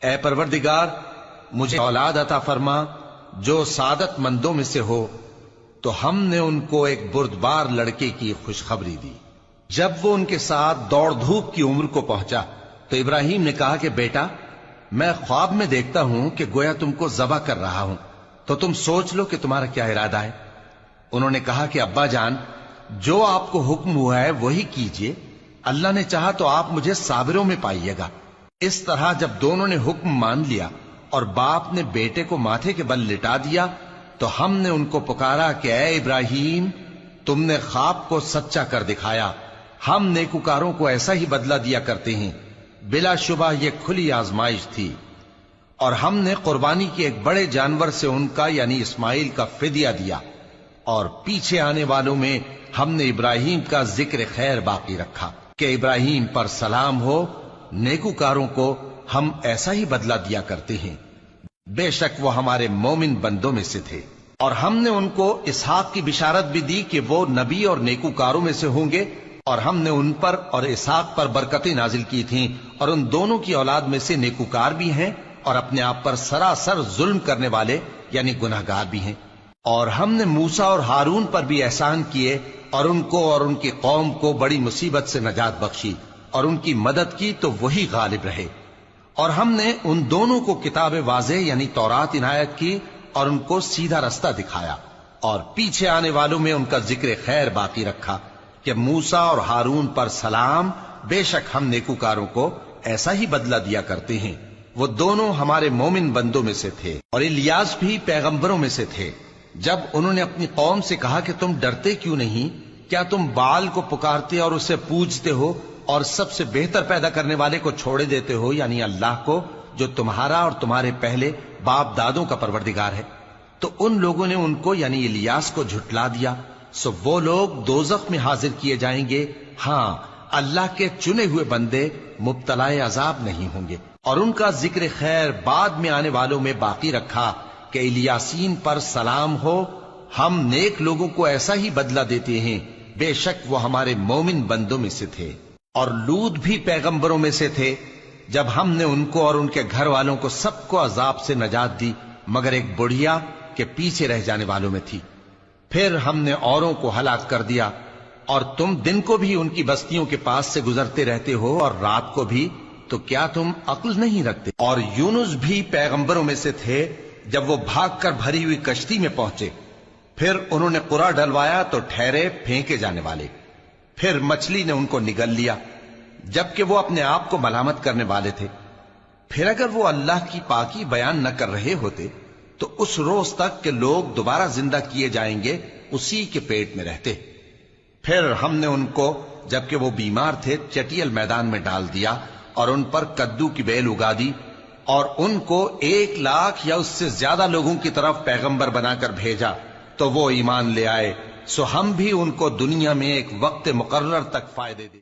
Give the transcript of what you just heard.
اے پروردگار مجھے اولاد عطا فرما جو سعادت مندوں میں سے ہو، تو ہم نے ان کو ایک بردبار لڑکے کی خوشخبری دی۔ جب وہ ان کے ساتھ دوڑ دھوپ کی عمر کو پہنچا تو ابراہیم نے کہا کہ بیٹا، میں خواب میں دیکھتا ہوں کہ گویا تم کو ذبح کر رہا ہوں، تو تم سوچ لو کہ تمہارا کیا ارادہ ہے۔ انہوں نے کہا کہ ابا جان، جو آپ کو حکم ہوا ہے وہی کیجئے، اللہ نے چاہا تو آپ مجھے صابروں میں پائیے گا۔ اس طرح جب دونوں نے حکم مان لیا اور باپ نے بیٹے کو ماتھے کے بل لٹا دیا تو ہم نے ان کو پکارا کہ اے ابراہیم، تم نے خواب کو سچا کر دکھایا، ہم نیکوکاروں کو ایسا ہی بدلہ دیا کرتے ہیں۔ بلا شبہ یہ کھلی آزمائش تھی، اور ہم نے قربانی کے ایک بڑے جانور سے ان کا یعنی اسماعیل کا فدیہ دیا، اور پیچھے آنے والوں میں ہم نے ابراہیم کا ذکر خیر باقی رکھا کہ ابراہیم پر سلام ہو، نیکوکاروں کو ہم ایسا ہی بدلہ دیا کرتے ہیں، بے شک وہ ہمارے مومن بندوں میں سے تھے۔ اور ہم نے ان کو اسحاق کی بشارت بھی دی کہ وہ نبی اور نیکوکاروں میں سے ہوں گے، اور ہم نے ان پر اور اسحاق پر برکتیں نازل کی تھیں، اور ان دونوں کی اولاد میں سے نیکوکار بھی ہیں اور اپنے آپ پر سراسر ظلم کرنے والے یعنی گناہگار بھی ہیں۔ اور ہم نے موسیٰ اور ہارون پر بھی احسان کیے، اور ان کو اور ان کی قوم کو بڑی مصیبت سے نجات بخشی، اور ان کی مدد کی تو وہی غالب رہے۔ اور ہم نے ان دونوں کو کتاب واضح یعنی تورات عنایت کی اور ان کو سیدھا رستہ دکھایا، اور پیچھے آنے والوں میں ان کا ذکر خیر باقی رکھا کہ موسیٰ اور ہارون پر سلام، بے شک ہم نیکوکاروں کو ایسا ہی بدلہ دیا کرتے ہیں۔ وہ دونوں ہمارے مومن بندوں میں سے تھے، اور الیاس بھی پیغمبروں میں سے تھے۔ جب انہوں نے اپنی قوم سے کہا کہ تم ڈرتے کیوں نہیں؟ کیا تم بال کو پکارتے اور اسے پوجتے ہو اور سب سے بہتر پیدا کرنے والے کو چھوڑے دیتے ہو یعنی اللہ کو، جو تمہارا اور تمہارے پہلے باپ دادوں کا پروردگار ہے؟ تو ان لوگوں نے ان کو یعنی الیاس کو جھٹلا دیا، سو وہ لوگ دوزخ میں حاضر کیے جائیں گے۔ ہاں، اللہ کے چنے ہوئے بندے مبتلا عذاب نہیں ہوں گے۔ اور ان کا ذکر خیر بعد میں آنے والوں میں باقی رکھا کہ الیاسین پر سلام ہو، ہم نیک لوگوں کو ایسا ہی بدلہ دیتے ہیں، بے شک وہ ہمارے مومن بندوں میں سے تھے۔ اور لوط بھی پیغمبروں میں سے تھے، جب ہم نے ان کو اور ان کے گھر والوں کو سب کو عذاب سے نجات دی مگر ایک بڑھیا کہ پیچھے رہ جانے والوں میں تھی۔ پھر ہم نے اوروں کو ہلاک کر دیا، اور تم دن کو بھی ان کی بستیوں کے پاس سے گزرتے رہتے ہو اور رات کو بھی، تو کیا تم عقل نہیں رکھتے؟ اور یونس بھی پیغمبروں میں سے تھے، جب وہ بھاگ کر بھری ہوئی کشتی میں پہنچے، پھر انہوں نے قرع ڈلوایا تو ٹھہرے پھینکے جانے والے، پھر مچھلی نے ان کو نگل لیا جبکہ وہ اپنے آپ کو ملامت کرنے والے تھے۔ پھر اگر وہ اللہ کی پاکی بیان نہ کر رہے ہوتے تو اس روز تک کہ لوگ دوبارہ زندہ کیے جائیں گے اسی کے پیٹ میں رہتے۔ پھر ہم نے ان کو جبکہ وہ بیمار تھے چٹیل میدان میں ڈال دیا اور ان پر کدو کی بیل اگا دی، اور ان کو 1,00,000 یا اس سے زیادہ لوگوں کی طرف پیغمبر بنا کر بھیجا تو وہ ایمان لے آئے، سو ہم بھی ان کو دنیا میں ایک وقت مقرر تک فائدے دے۔